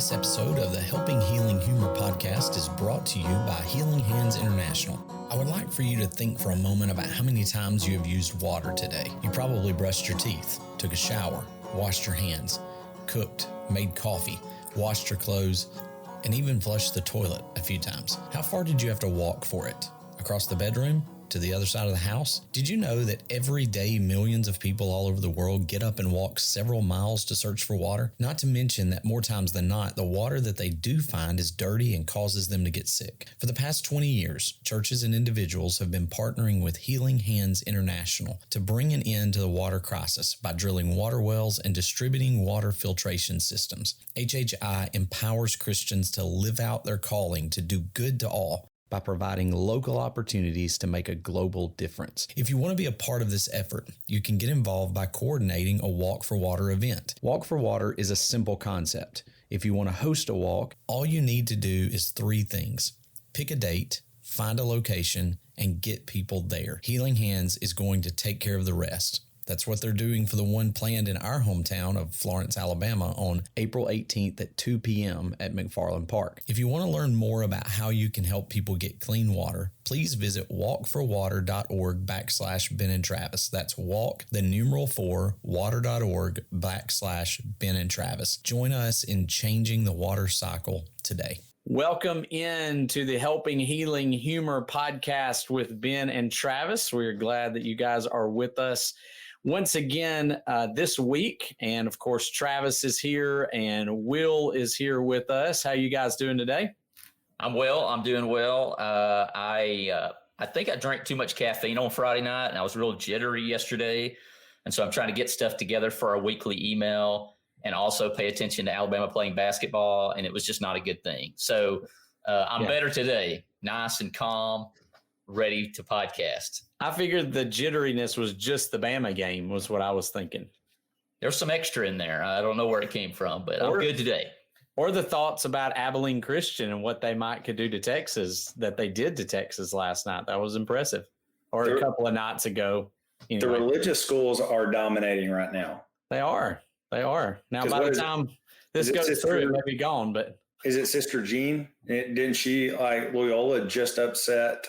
This episode of the Helping Healing Humor podcast is brought to you by Healing Hands International. I would like for you to think for a moment about how many times you have used water today. You probably brushed your teeth, took a shower, washed your hands, cooked, made coffee, washed your clothes, and even flushed the toilet a few times. How far did you have to walk for it? Across the bedroom? To the other side of the house? Did you know that every day millions of people all over the world get up and walk several miles to search for water? Not to mention that more times than not, the water that they do find is dirty and causes them to get sick. For the past 20 years, churches and individuals have been partnering with Healing Hands International to bring an end to the water crisis by drilling water wells and distributing water filtration systems. HHI empowers Christians to live out their calling to do good to all by providing local opportunities to make a global difference. If you want to be a part of this effort, you can get involved by coordinating a Walk for Water event. Walk for Water is a simple concept. If you want to host a walk, all you need to do is 3 things. Pick a date, find a location, and get people there. Healing Hands is going to take care of the rest. That's what they're doing for the one planned in our hometown of Florence, Alabama on April 18th at 2 p.m. at McFarland Park. If you want to learn more about how you can help people get clean water, please visit walkforwater.org/Ben and Travis. That's walk, the numeral 4, water.org/Ben and Travis. Join us in changing the water cycle today. Welcome in to the Helping Healing Humor podcast with Ben and Travis. We're glad that you guys are with us once again this week. And of course, Travis is here and Will is here with us. How you guys doing today? I'm well. I'm doing well. I think I drank too much caffeine on Friday night and I was real jittery yesterday. And so I'm trying to get stuff together for our weekly email and also pay attention to Alabama playing basketball. And it was just not a good thing. So I'm better today, nice and calm, ready to podcast. I figured the jitteriness was just the Bama game was what I was thinking. There's some extra in there. I don't know where it came from, but I'm good today. Or the thoughts about Abilene Christian and what they could do to Texas that they did to Texas last night. That was impressive. Or a couple of nights ago. Anyway. The religious schools are dominating right now. They are. Now, by the time this goes through, it may be gone. But is it Sister Jean? Didn't she, like Loyola, just upset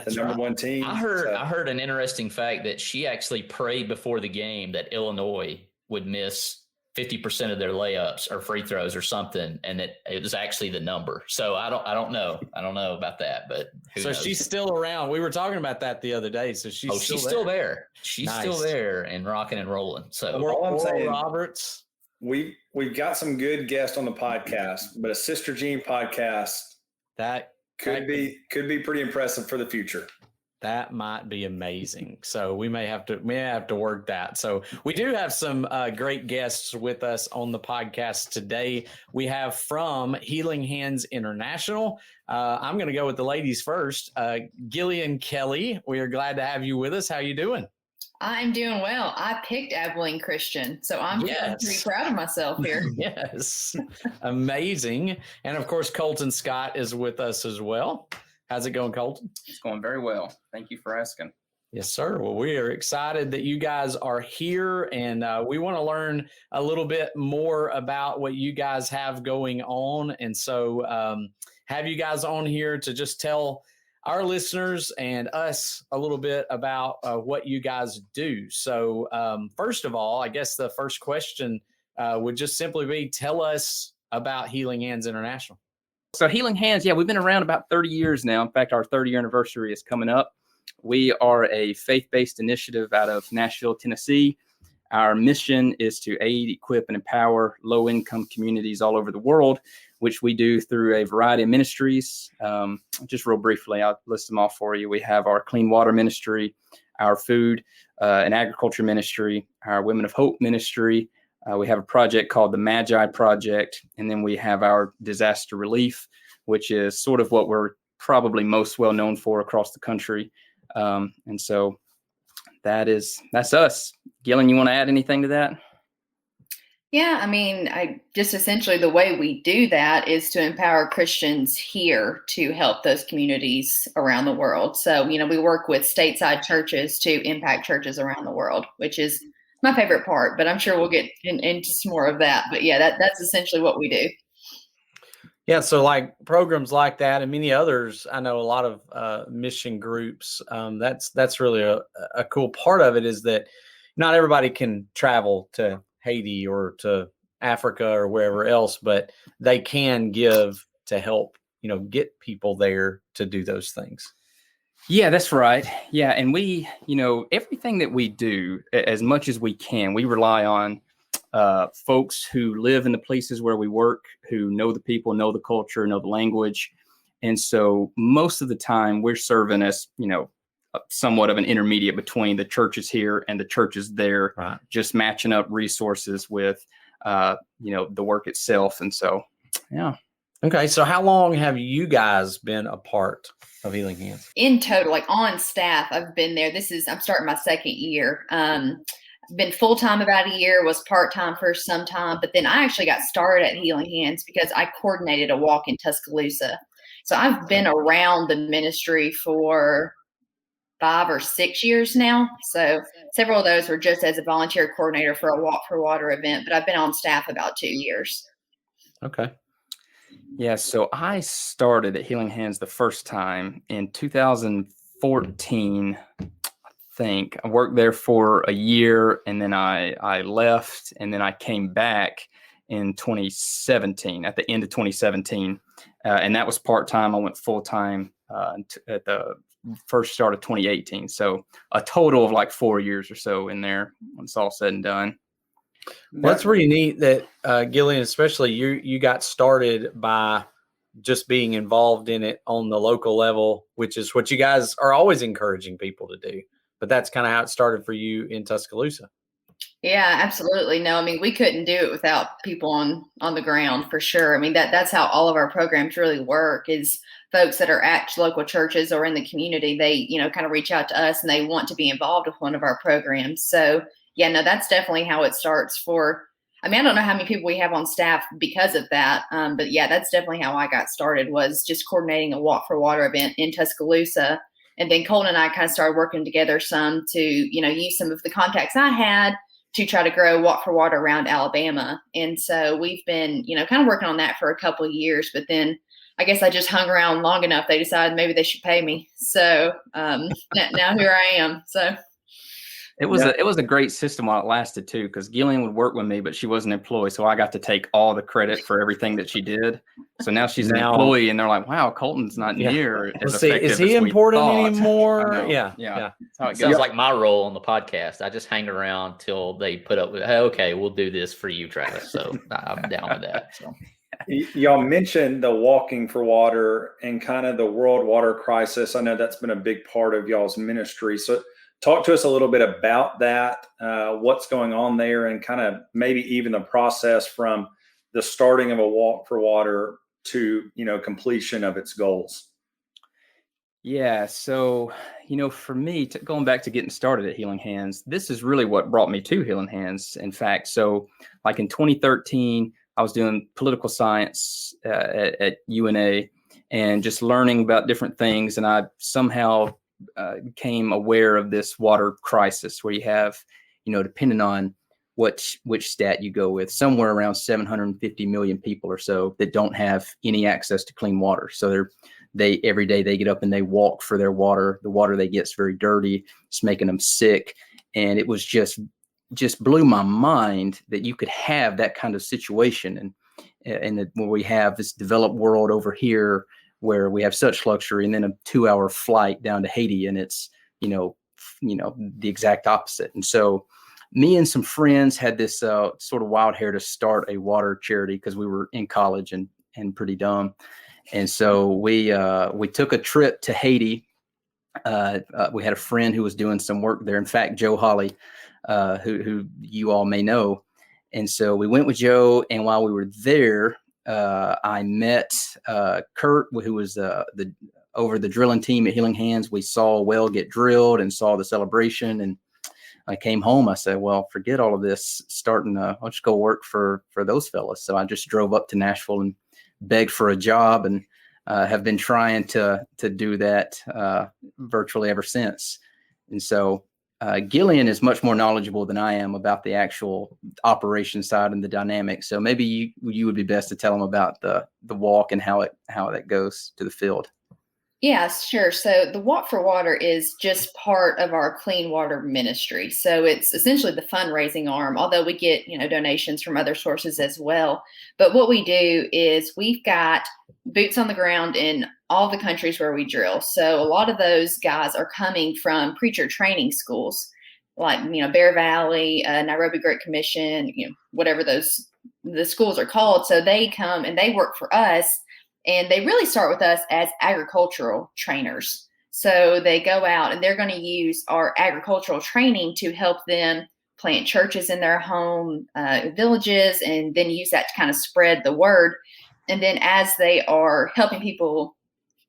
the number one team? I heard an interesting fact that she actually prayed before the game that Illinois would miss 50% of their layups or free throws or something, and that it was actually the number. So I don't know. I don't know about that, but who knows? She's still around. We were talking about that the other day. So she's still there. She's still there and rocking and rolling. So all I'm saying, Roberts, we've got some good guests on the podcast, but a Sister Jean podcast that could be pretty impressive for the future. That might be amazing. So we may have to work that. So we do have some great guests with us on the podcast today. We have from Healing Hands International. I'm going to go with the ladies first. Gillian Kelly, we are glad to have you with us. How are you doing? I'm doing well. I picked Abilene Christian, so I'm pretty proud of myself here. Yes, amazing. And of course, Colton Scott is with us as well. How's it going, Colton? It's going very well. Thank you for asking. Yes, sir. Well, we are excited that you guys are here, and we want to learn a little bit more about what you guys have going on. And so have you guys on here to just tell our listeners and us a little bit about what you guys do. So first of all, I guess the first question would just simply be, tell us about Healing Hands International. So Healing Hands, we've been around about 30 years now. In fact, our 30-year anniversary is coming up. We are a faith-based initiative out of Nashville, Tennessee. Our mission is to aid, equip, and empower low-income communities all over the world, which we do through a variety of ministries. Just real briefly, I'll list them off for you. We have our clean water ministry, our food and agriculture ministry, our Women of Hope ministry. We have a project called the Magi Project, and then we have our disaster relief, which is sort of what we're probably most well known for across the country. And so that's us. Gillian, you want to add anything to that? Yeah, I mean, essentially the way we do that is to empower Christians here to help those communities around the world. So, we work with stateside churches to impact churches around the world, which is my favorite part, but I'm sure we'll get into some more of that. But yeah, that's essentially what we do. Yeah, so like programs like that and many others, I know a lot of mission groups. That's really a cool part of it, is that not everybody can travel to Haiti or to Africa or wherever else, but they can give to help, get people there to do those things. Yeah, that's right. Yeah, and we, everything that we do, as much as we can, we rely on folks who live in the places where we work, who know the people, know the culture, know the language. And so most of the time we're serving as, somewhat of an intermediate between the churches here and the churches there, right, just matching up resources with, the work itself. And so, yeah. Okay. So how long have you guys been a part of Healing Hands? In total, like on staff, I've been there. I'm starting my second year. Been full-time about a year, was part-time for some time, but then I actually got started at Healing Hands because I coordinated a walk in Tuscaloosa. So I've been around the ministry for 5 or 6 years now. So several of those were just as a volunteer coordinator for a Walk for Water event, but I've been on staff about 2 years. Okay. Yeah, so I started at Healing Hands the first time in 2014. I worked there for a year, and then I left, and then I came back in 2017, at the end of 2017, and that was part-time. I went full-time at the first start of 2018. So a total of like 4 years or so in there when it's all said and done. Well, that's really neat that Gillian, especially you got started by just being involved in it on the local level, which is what you guys are always encouraging people to do. But that's kind of how it started for you in Tuscaloosa. Yeah, absolutely. No, I mean, we couldn't do it without people on the ground for sure. I mean, that's how all of our programs really work, is folks that are at local churches or in the community, they, kind of reach out to us and they want to be involved with one of our programs. So yeah, no, that's definitely how it starts I don't know how many people we have on staff because of that. But yeah, that's definitely how I got started, was just coordinating a Walk for Water event in Tuscaloosa. And then Colton and I kind of started working together some to, use some of the contacts I had to try to grow Walk for Water around Alabama. And so we've been, kind of working on that for a couple of years, but then I guess I just hung around long enough. They decided maybe they should pay me. So now here I am. So it was a great system while it lasted too, because Gillian would work with me, but she wasn't employed, so I got to take all the credit for everything that she did. So now she's an employee, and they're like, "Wow, Colton's not near as effective is he as we important thought." anymore? Yeah. That's how it sounds like my role on the podcast. I just hang around till they put up with, hey, okay, we'll do this for you, Travis. So I'm down with that. So. Y'all mentioned the Walking for Water and kind of the world water crisis. I know that's been a big part of y'all's ministry. So talk to us a little bit about that, what's going on there, and kind of maybe even the process from the starting of a Walk for Water to, completion of its goals. Yeah. So, for me, going back to getting started at Healing Hands, this is really what brought me to Healing Hands. In fact, so like in 2013, I was doing political science at UNA and just learning about different things. And I somehow became aware of this water crisis where you have, depending on which stat you go with, somewhere around 750 million people or so that don't have any access to clean water. So they every day they get up and they walk for their water. The water they get is very dirty. It's making them sick. And it was just blew my mind that you could have that kind of situation. And where we have this developed world over here where we have such luxury, and then a 2-hour flight down to Haiti, and it's, the exact opposite. And so me and some friends had this sort of wild hair to start a water charity because we were in college and pretty dumb. And so we took a trip to Haiti. We had a friend who was doing some work there. In fact, Joe Holly, who you all may know. And so we went with Joe, and while we were there, I met Kurt, who was over the drilling team at Healing Hands. We saw a well get drilled and saw the celebration, and I came home. I said, well, forget all of this, I'll just go work for those fellas. So I just drove up to Nashville and begged for a job, and have been trying to do that virtually ever since. And so Gillian is much more knowledgeable than I am about the actual operation side and the dynamics. So maybe you would be best to tell them about the walk and how that goes to the field. Yeah, sure. So the Walk for Water is just part of our clean water ministry. So it's essentially the fundraising arm, although we get, donations from other sources as well. But what we do is we've got boots on the ground in all the countries where we drill. So a lot of those guys are coming from preacher training schools, like, Bear Valley, Nairobi Great Commission, whatever the schools are called. So they come and they work for us. And they really start with us as agricultural trainers. So they go out and they're going to use our agricultural training to help them plant churches in their home villages, and then use that to kind of spread the word. And then as they are helping people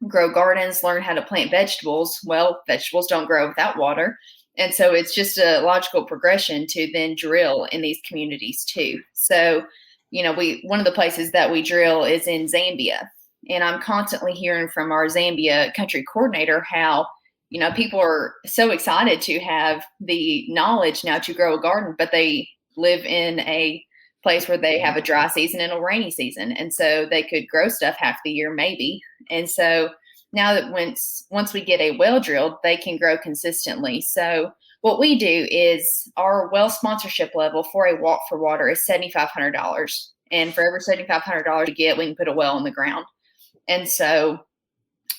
grow gardens, learn how to plant vegetables, well, vegetables don't grow without water. And so it's just a logical progression to then drill in these communities too. So, one of the places that we drill is in Zambia. And I'm constantly hearing from our Zambia country coordinator how, people are so excited to have the knowledge now to grow a garden, but they live in a place where they have a dry season and a rainy season. And so they could grow stuff half the year, maybe. And so now that once we get a well drilled, they can grow consistently. So what we do is our well sponsorship level for a Walk for Water is $7,500. And for every $7,500 you get, we can put a well in the ground. And so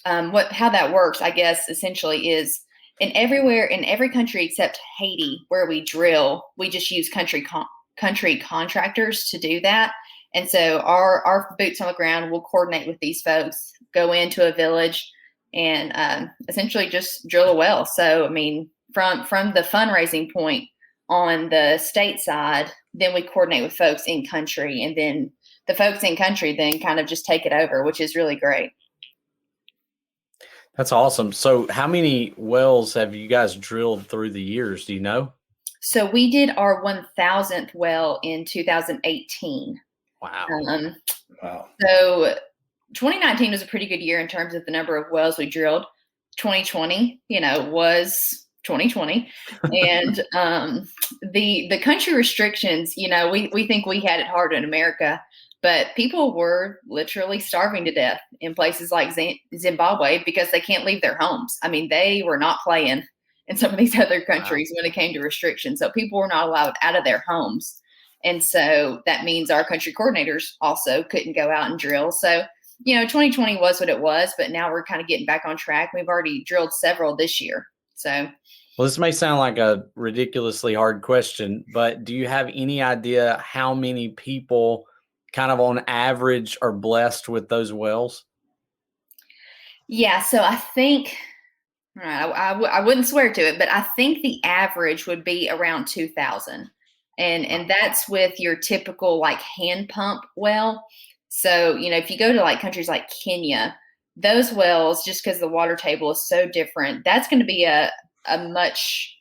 how that works, I guess, essentially is in every country except Haiti where we drill, we just use country contractors to do that. And so our boots on the ground will coordinate with these folks, go into a village, and essentially just drill a well. So, from the fundraising point on the state side, then we coordinate with folks in country, and then the folks in country then kind of just take it over, which is really great. That's awesome. So how many wells have you guys drilled through the years? Do you know? So we did our 1,000th well in 2018. Wow. Wow. So 2019 was a pretty good year in terms of the number of wells we drilled. 2020, was 2020. And the country restrictions, we think we had it hard in America, but people were literally starving to death in places like Zimbabwe because they can't leave their homes. They were not playing in some of these other countries when it came to restrictions. So people were not allowed out of their homes. And so that means our country coordinators also couldn't go out and drill. So, 2020 was what it was, but now we're kind of getting back on track. We've already drilled several this year. So, well, this may sound like a ridiculously hard question, but do you have any idea how many people kind of on average are blessed with those wells? Yeah. So I think, I wouldn't swear to it, but I think the average would be around 2,000. And that's with your typical like hand pump well. So, if you go to like countries like Kenya, those wells, just because the water table is so different, that's going to be a much,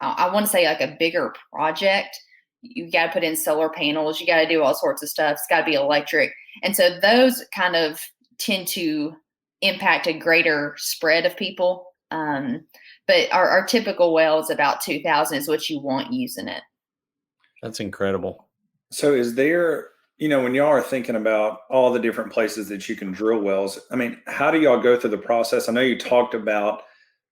I want to say like a bigger project. You got to put in solar panels. You got to do all sorts of stuff. It's got to be electric. And so those kind of tend to impact a greater spread of people. But our typical well is about 2,000 is what you want using it. That's incredible. So is there, when y'all are thinking about all the different places that you can drill wells, how do y'all go through the process? I know you talked about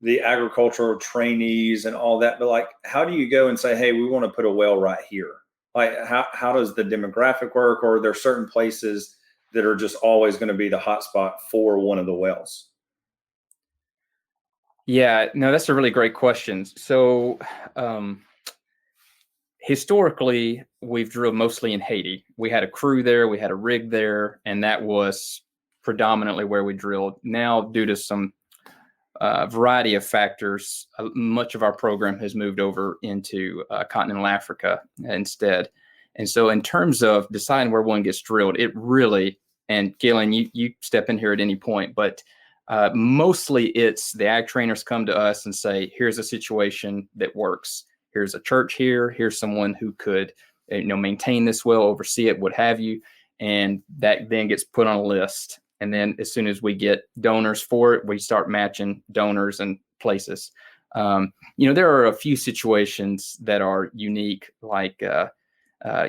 the agricultural trainees and all that, but like, how do you go and say, hey, we want to put a well right here? Like, how does the demographic work? Or are there certain places that are just always going to be the hotspot for one of the wells? Yeah, no, that's a really great question. So, historically, we've drilled mostly in Haiti. We had a crew there, we had a rig there, and that was predominantly where we drilled. Now, due to some variety of factors, much of our program has moved over into continental Africa instead. And so in terms of deciding where one gets drilled, it really, and Galen, you step in here at any point, but mostly it's the ag trainers come to us and say, here's a situation that works. Here's a church here. Here's someone who could, maintain this well, oversee it, what have you. And that then gets put on a list. And then as soon as we get donors for it, we start matching donors and places. There are a few situations that are unique, like,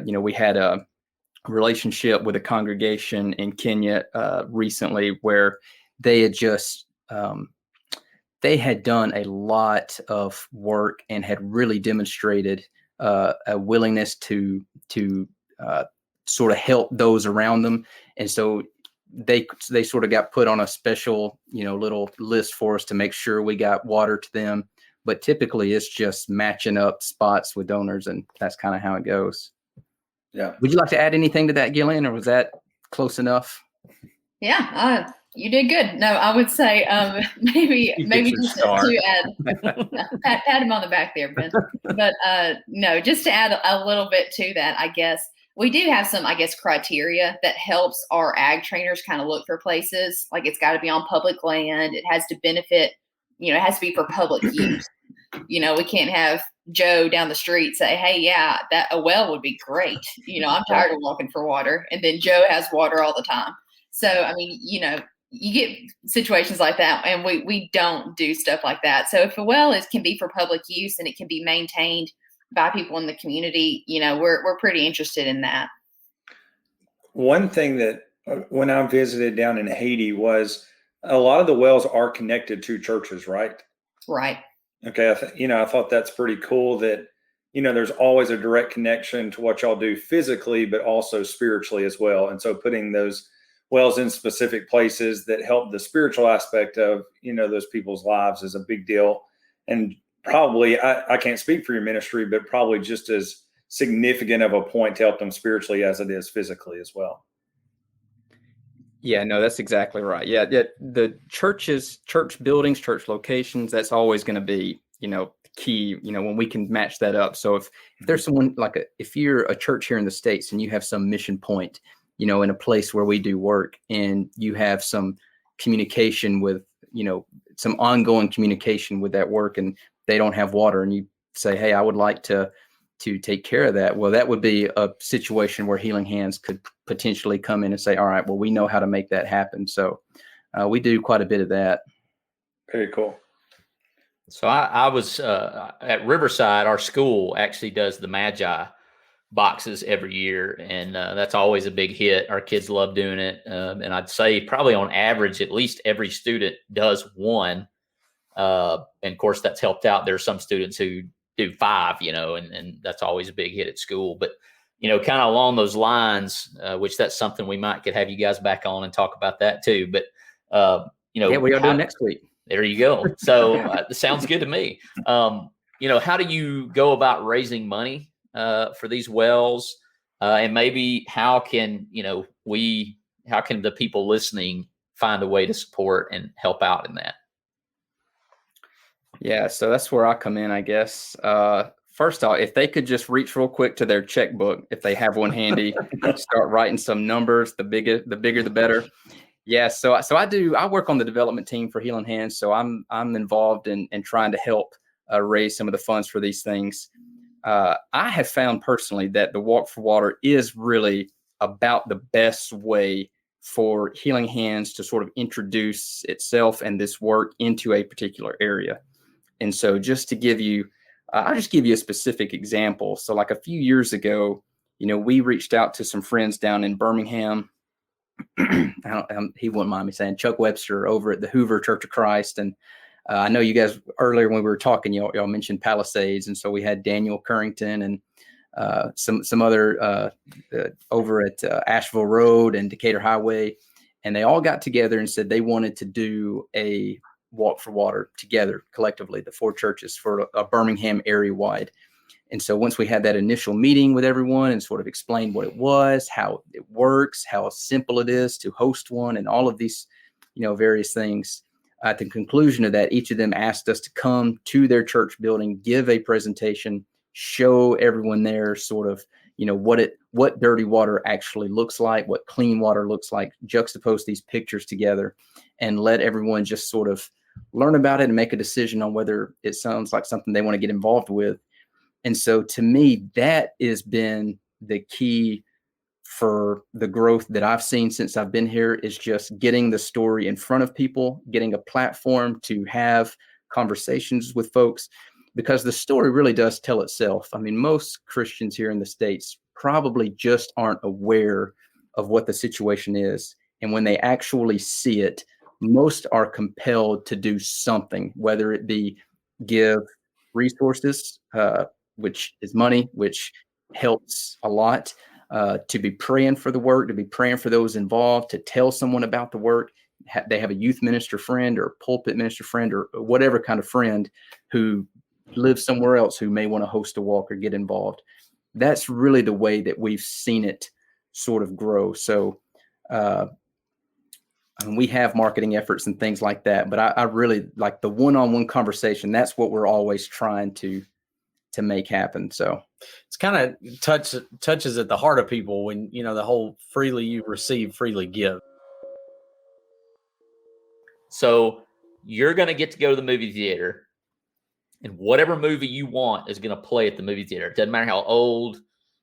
we had a relationship with a congregation in Kenya recently where they had just they had done a lot of work and had really demonstrated a willingness to sort of help those around them, and so they sort of got put on a special little list for us to make sure we got water to them. But typically, it's just matching up spots with donors, and that's kind of how it goes. Yeah. Would you like to add anything to that, Gillian, or was that close enough? Yeah, you did good. No, I would say maybe just to add, pat him on the back there, Ben. But no, just to add a little bit to that, I guess we do have some, criteria that helps our ag trainers kind of look for places. Like, it's got to be on public land. It has to benefit, it has to be for public use. We can't have Joe down the street say, hey, yeah, that a well would be great. I'm tired of walking for water. And then Joe has water all the time. So, I mean, you get situations like that, and we don't do stuff like that. So if a well can be for public use and it can be maintained by people in the community, we're pretty interested in that. One thing that when I visited down in Haiti was a lot of the wells are connected to churches, right? Right. Okay. I thought that's pretty cool that, there's always a direct connection to what y'all do physically, but also spiritually as well. And so putting those wells in specific places that help the spiritual aspect of, those people's lives is a big deal. And probably, I can't speak for your ministry, but probably just as significant of a point to help them spiritually as it is physically as well. Yeah, no, that's exactly right. Yeah, the churches, church buildings, church locations, that's always going to be, key, when we can match that up. So if there's someone if you're a church here in the States and you have some mission point, in a place where we do work, and you have some communication with, some ongoing communication with that work, and they don't have water, and you say, hey, I would like to take care of that. Well, that would be a situation where Healing Hands could potentially come in and say, all right, well, we know how to make that happen. So we do quite a bit of that. Very cool. So I was at Riverside. Our school actually does the Magi boxes every year, and that's always a big hit. Our kids love doing it, and I'd say probably on average, at least every student does one. And of course, that's helped out. There are some students who do 5, and that's always a big hit at school. But kind of along those lines, which that's something we might could have you guys back on and talk about that too. But yeah, we are doing next week. There you go. So sounds good to me. How do you go about raising money for these wells, and maybe how can the people listening find a way to support and help out in that? Yeah, so that's where I come in, I guess. First off, if they could just reach real quick to their checkbook, if they have one handy, start writing some numbers. The bigger, the better. Yeah, so I work on the development team for Healing Hands, so I'm involved in trying to help raise some of the funds for these things. I have found personally that the Walk for Water is really about the best way for Healing Hands to sort of introduce itself and this work into a particular area. And so just to give you, I'll just give you a specific example. So like a few years ago, we reached out to some friends down in Birmingham. He wouldn't mind me saying, Chuck Webster over at the Hoover Church of Christ. And I know you guys earlier when we were talking, y'all mentioned Palisades. And so we had Daniel Currington and some other over at Asheville Road and Decatur Highway. And they all got together and said they wanted to do a Walk for Water together collectively, the 4 churches for a Birmingham area wide. And so once we had that initial meeting with everyone and sort of explained what it was, how it works, how simple it is to host one, and all of these, various things, at the conclusion of that, each of them asked us to come to their church building, give a presentation, show everyone there sort of, what dirty water actually looks like, what clean water looks like, juxtapose these pictures together, and let everyone just sort of learn about it and make a decision on whether it sounds like something they want to get involved with. And so to me, that has been the key for the growth that I've seen since I've been here, is just getting the story in front of people, getting a platform to have conversations with folks, because the story really does tell itself. I mean, most Christians here in the States probably just aren't aware of what the situation is. And when they actually see it, most are compelled to do something, whether it be give resources, which is money, which helps a lot, to be praying for the work, to be praying for those involved, to tell someone about the work. They have a youth minister friend or pulpit minister friend or whatever kind of friend who lives somewhere else who may want to host a walk or get involved. That's really the way that we've seen it sort of grow. So, we have marketing efforts and things like that, but I really like the one-on-one conversation. That's what we're always trying to make happen. So it's kind of touches at the heart of people when, the whole freely you receive, freely give. So you're going to get to go to the movie theater, and whatever movie you want is going to play at the movie theater. It doesn't matter how old,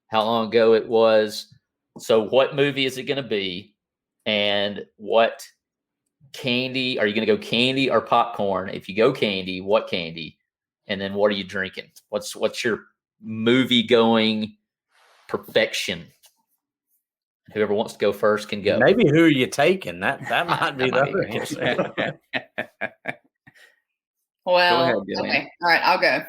how long ago it was. So what movie is it going to be? And what candy are you going to go, candy or popcorn? If you go candy, what candy? And then what are you drinking? What's your movie going perfection? Whoever wants to go first can go. Maybe who are you taking? That might be the other answer. Well, okay. All right, I'll go.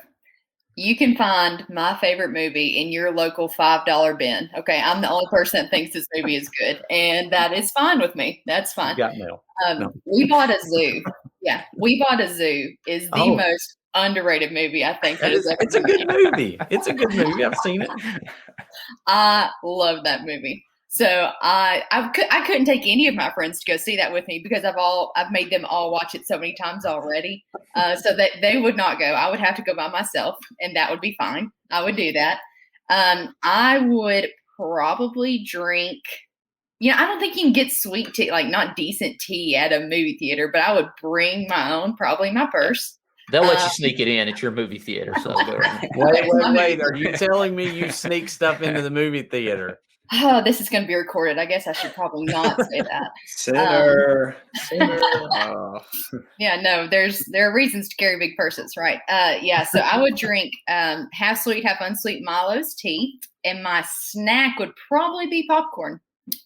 You can find my favorite movie in your local $5 bin. Okay, I'm the only person that thinks this movie is good, and that is fine with me. That's fine. You got mail. No. We Bought a Zoo. Yeah, We Bought a Zoo is the most underrated movie I think. It's a good movie. It's a good movie. I've seen it. I love that movie. So I couldn't take any of my friends to go see that with me because I've made them all watch it so many times already. So that they would not go. I would have to go by myself, and that would be fine. I would do that. I would probably drink. I don't think you can get sweet tea, like not decent tea at a movie theater, but I would bring my own, probably my purse. They'll let you sneak it in at your movie theater. So wait. Are you telling me you sneak stuff into the movie theater? Oh, this is going to be recorded. I guess I should probably not say that. Sinner. Yeah, no, there are reasons to carry big purses, right? So I would drink half sweet, half unsweet Milo's tea, and my snack would probably be popcorn.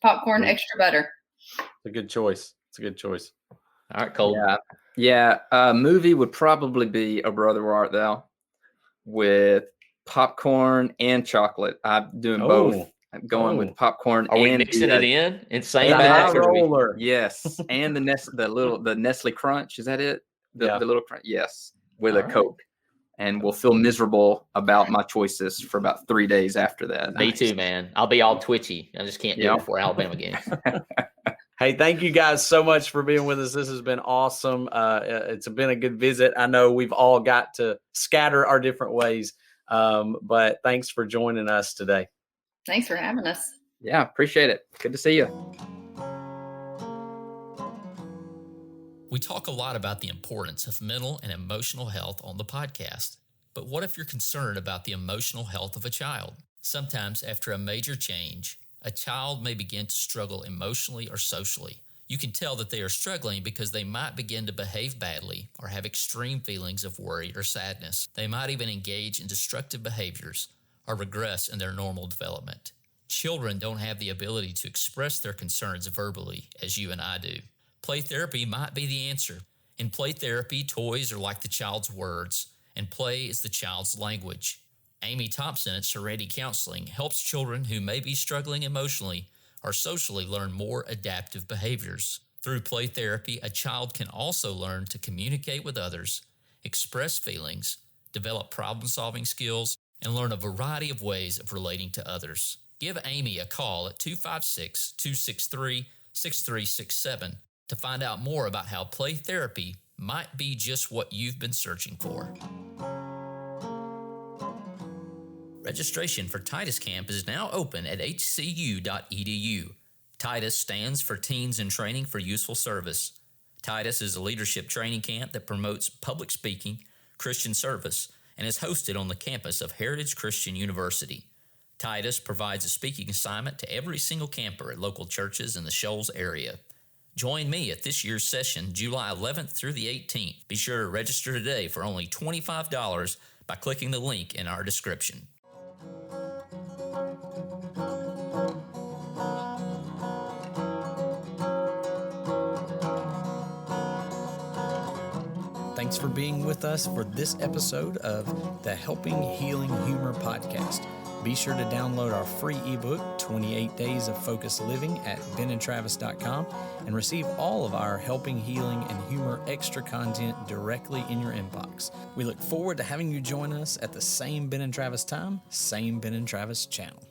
Popcorn, extra butter. It's a good choice. All right, Cole. Yeah. Movie would probably be A Brother Where Art Thou with popcorn and chocolate. I'm doing both. I'm going with popcorn. Are we mixing it in same bag? Roller. Yes, and the Nestle Crunch. Is that it? The little crunch. Yes, with a Coke, and will feel miserable about my choices for about 3 days after that. Me too, man. I'll be all twitchy. I just can't do it before Alabama games. Hey, thank you guys so much for being with us. This has been awesome. It's been a good visit. I know we've all got to scatter our different ways, but thanks for joining us today. Thanks for having us. Yeah, appreciate it. Good to see you. We talk a lot about the importance of mental and emotional health on the podcast. But what if you're concerned about the emotional health of a child? Sometimes after a major change, a child may begin to struggle emotionally or socially. You can tell that they are struggling because they might begin to behave badly or have extreme feelings of worry or sadness. They might even engage in destructive behaviors or regress in their normal development. Children don't have the ability to express their concerns verbally as you and I do. Play therapy might be the answer. In play therapy, toys are like the child's words, and play is the child's language. Amy Thompson at Serenity Counseling helps children who may be struggling emotionally or socially learn more adaptive behaviors. Through play therapy, a child can also learn to communicate with others, express feelings, develop problem-solving skills, and learn a variety of ways of relating to others. Give Amy a call at 256-263-6367 to find out more about how play therapy might be just what you've been searching for. Registration for Titus Camp is now open at hcu.edu. Titus stands for Teens in Training for Useful Service. Titus is a leadership training camp that promotes public speaking, Christian service, and is hosted on the campus of Heritage Christian University. Titus provides a speaking assignment to every single camper at local churches in the Shoals area. Join me at this year's session, July 11th through the 18th. Be sure to register today for only $25 by clicking the link in our description. Thanks for being with us for this episode of the Helping Healing Humor podcast. Be sure to download our free ebook, 28 Days of Focused Living, at benandtravis.com and receive all of our Helping Healing and Humor extra content directly in your inbox. We look forward to having you join us at the same Ben and Travis time, same Ben and Travis channel.